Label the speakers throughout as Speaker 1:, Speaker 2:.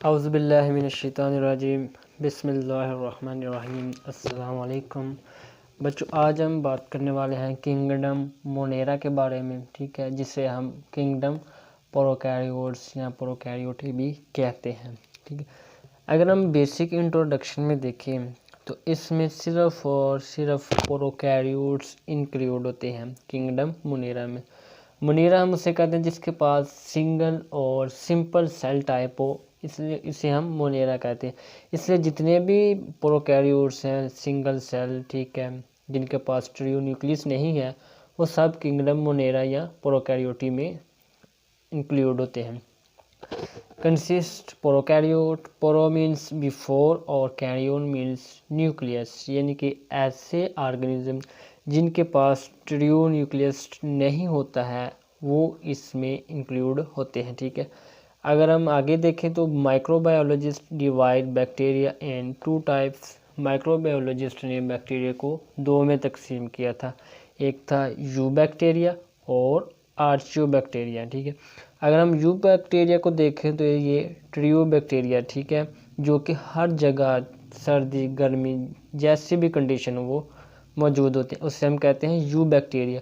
Speaker 1: औज़ुबिल्लाहि मिनश्शैतानिर्रजीम बिस्मिल्लाहिर्रहमानिर्रहीम अस्सलाम वालेकुम। बच्चों, आज हम बात करने वाले हैं किंगडम मोनेरा के बारे में, ठीक है, जिसे हम किंगडम प्रोकैरियोट्स या प्रोकैरियोटी भी कहते हैं, ठीक है। अगर हम बेसिक इंट्रोडक्शन में देखें तो इसमें सिर्फ और सिर्फ प्रोकैरियोट्स इंक्लूड होते हैं किंगडम मोनेरा में। मोनेरा हम उसे कहते हैं जिसके पास सिंगल और सिंपल सेल टाइप हो, इसलिए इसे हम मोनेरा कहते हैं। इसलिए जितने भी प्रोकैरियोट्स हैं सिंगल सेल, ठीक है, जिनके पास ट्रू न्यूक्लियस नहीं है, वो सब किंगडम मोनेरा या प्रोकैरियोटी में इंक्लूड होते हैं। Consist prokaryote, pro means before और कैरियोन मीन्स न्यूक्लियस, यानी कि ऐसे ऑर्गेनिज्म जिनके पास ट्रू न्यूक्लियस नहीं होता है वो इसमें इंक्लूड होते हैं, ठीक है। अगर हम आगे देखें तो माइक्रोबायोलॉजिस्ट डिवाइड बैक्टीरिया इन टू टाइप्स। माइक्रोबायोलॉजिस्ट ने बैक्टीरिया को दो में तकसीम किया था, एक था यूबैक्टीरिया और आर्चियोबैक्टीरिया, ठीक है। अगर हम यूबैक्टीरिया को देखें तो ये ट्रू बैक्टीरिया, ठीक है, जो कि हर जगह सर्दी गर्मी जैसी भी कंडीशन हो वो मौजूद होते हैं, उससे हम कहते हैं यूबैक्टीरिया।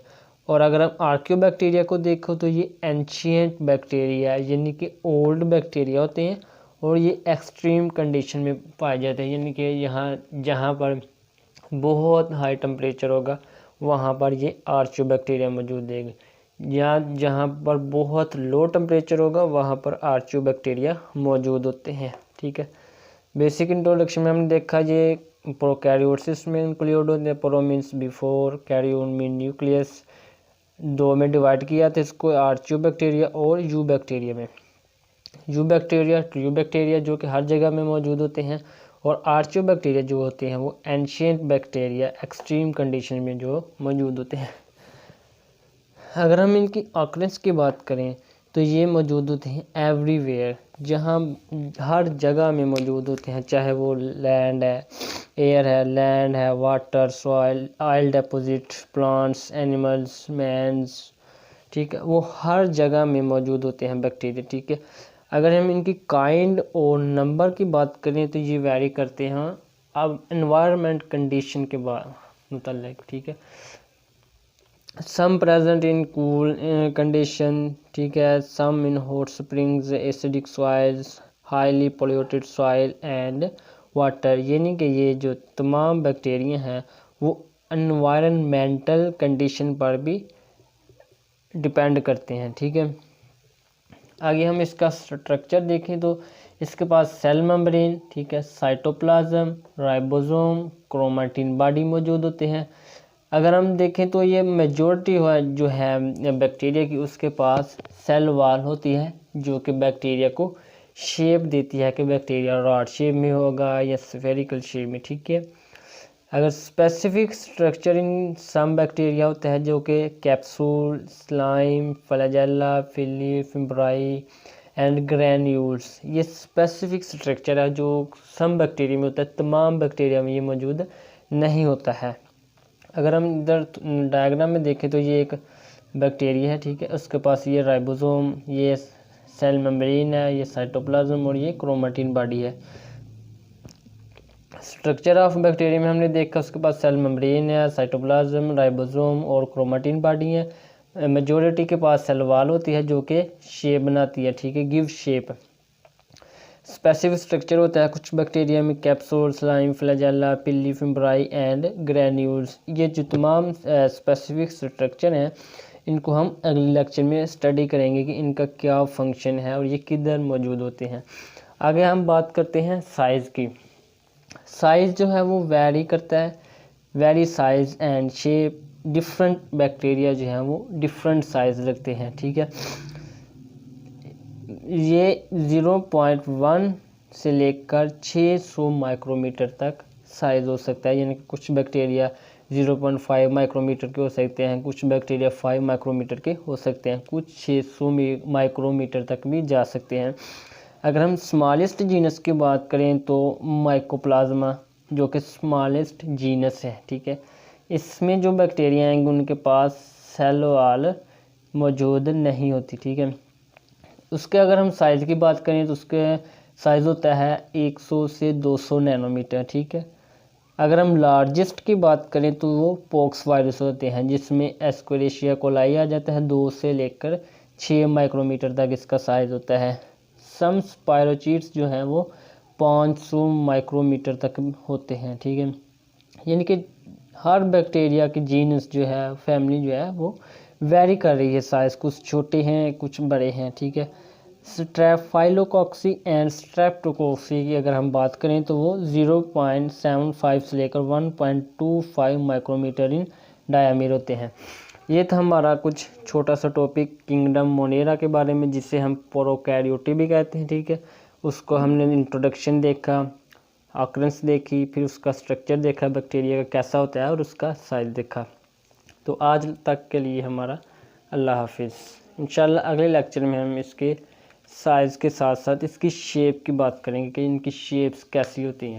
Speaker 1: और अगर हम आर्कियोबैक्टीरिया को देखो तो ये एंशिएंट बैक्टीरिया यानी कि ओल्ड बैक्टीरिया होते हैं और ये एक्सट्रीम कंडीशन में पाए जाते हैं, यानी कि यहाँ जहाँ पर बहुत हाई टेम्परेचर होगा वहाँ पर ये आर्चियोबैक्टीरिया मौजूद है, या जहाँ पर बहुत लो टेम्परेचर होगा वहाँ पर आर्चियोबैक्टीरिया मौजूद होते हैं, ठीक है। बेसिक इंट्रोडक्शन में हमने देखा ये प्रोकैरियोट्स में इंक्लूड होते हैं। Pro means before, कैरियोन mean nucleus, दो में डिवाइड किया था इसको, आर्चियोबैक्टीरिया और यूबैक्टीरिया में। यूबैक्टीरिया ट्रू बैक्टीरिया जो कि हर जगह में मौजूद होते हैं, और आर्चियोबैक्टीरिया जो होते हैं वो एंशिएंट बैक्टीरिया एक्सट्रीम कंडीशन में जो मौजूद होते हैं। अगर हम इनकी ऑकरेंस की बात करें तो ये मौजूद होते हैं एवरीवेयर, जहाँ हर जगह में मौजूद होते हैं, चाहे वो लैंड है, एयर है, लैंड है, water, soil, oil deposit, plants, animals, mans, ठीक है, वो हर जगह में मौजूद होते हैं बैक्टीरिया, ठीक है। अगर हम इनकी काइंड और नंबर की बात करें तो ये वैरी करते हैं अब एनवायरनमेंट कंडीशन के बाद मुतल्लिक, ठीक है। Some present in cool condition, ठीक है, some in hot springs, acidic soils, highly polluted soil and water, यानी कि ये जो तमाम बैक्टीरिया हैं वो एनवायरनमेंटल कंडीशन पर भी डिपेंड करते हैं, ठीक है। आगे हम इसका स्ट्रक्चर देखें तो इसके पास सेल मेम्ब्रेन, ठीक है, साइटोप्लाज्म, राइबोसोम, क्रोमैटिन बॉडी मौजूद होते हैं। अगर हम देखें तो ये मेजॉरिटी जो है बैक्टीरिया की उसके पास सेल वॉल होती है जो कि बैक्टीरिया को शेप देती है कि बैक्टीरिया रॉड शेप में होगा या स्फेरिकल शेप में, ठीक है। अगर specific structure in some bacteria होता है जो कि capsule, slime, flagella, pili, fimbriae and granules, ये स्पेसिफिक स्ट्रक्चर है जो सम बैक्टीरिया में होता है, तमाम बैक्टीरिया में ये मौजूद नहीं होता है। अगर हम इधर डायग्राम में देखें तो ये एक बैक्टीरिया है, ठीक है, उसके पास ये राइबोसोम, ये सेल मेम्ब्रेन है, ये साइटोप्लाज्म और ये क्रोमैटिन बॉडी है। स्ट्रक्चर ऑफ बैक्टीरिया में हमने देखा उसके पास सेल मेम्ब्रेन है, साइटोप्लाज्म, राइबोसोम और क्रोमैटिन बॉडी है। मेजॉरिटी के पास सेल वॉल होती है जो कि शेप बनाती है, ठीक है, गिव शेप। स्पेसिफिक स्ट्रक्चर होता है कुछ बैक्टीरिया में कैप्सूल, स्लाइम, फ्लैजेला, पिल्ली, फिम्ब्राई एंड ग्रैन्यूल्स। ये जो तमाम स्पेसिफिक स्ट्रक्चर हैं इनको हम अगले लेक्चर में स्टडी करेंगे कि इनका क्या फंक्शन है और ये किधर मौजूद होते हैं। आगे हम बात करते हैं साइज़ की। साइज़ जो है वो वैरी करता है, very size and shape. Different bacteria जो हैं वो डिफरेंट साइज़ रखते हैं, ठीक है। ये 0.1 से लेकर 600 माइक्रोमीटर तक साइज़ हो सकता है, यानी कि कुछ बैक्टीरिया 0.5 माइक्रोमीटर के हो सकते हैं, कुछ बैक्टीरिया 5 माइक्रोमीटर के हो सकते हैं, कुछ 600 माइक्रोमीटर तक भी जा सकते हैं। अगर हम स्मॉलेस्ट जीनस की बात करें तो माइकोप्लाज्मा जो कि स्मॉलेस्ट जीनस है, ठीक है, इसमें जो बैक्टीरिया हैं उनके पास सेल वॉल मौजूद नहीं होती, ठीक है। उसके अगर हम साइज़ की बात करें तो उसके साइज़ होता है 100 से 200 नैनोमीटर, ठीक है। अगर हम लार्जेस्ट की बात करें तो वो पॉक्स वायरस होते हैं, जिसमें एस्केरिशिया कोलाई आ जाता है। 2 से लेकर 6 माइक्रोमीटर तक इसका साइज़ होता है। सम स्पायरोचीट्स जो हैं वो 500 माइक्रोमीटर तक होते हैं, ठीक है। यानी कि हर बैक्टीरिया की जीनस जो है, फैमिली जो है वो वेरी कर रही है साइज़, कुछ छोटे हैं कुछ बड़े हैं, ठीक है। स्ट्रेप्टोकोक्सी एंड स्ट्रेप्टोकोक्सी की अगर हम बात करें तो वो 0.75 से लेकर 1.25 माइक्रोमीटर इन डायामीटर होते हैं। ये था हमारा कुछ छोटा सा टॉपिक किंगडम मोनेरा के बारे में, जिसे हम प्रोकैरियोटी भी कहते हैं, ठीक है। उसको हमने इंट्रोडक्शन देखा, ऑकरेंस देखी, फिर उसका स्ट्रक्चर देखा बैक्टीरिया का कैसा होता है और उसका साइज़ देखा। तो आज तक के लिए हमारा अल्लाह हाफिज़। इंशाल्लाह अगले लेक्चर में हम इसके साइज़ के साथ साथ इसकी शेप की बात करेंगे कि इनकी शेप्स कैसी होती हैं।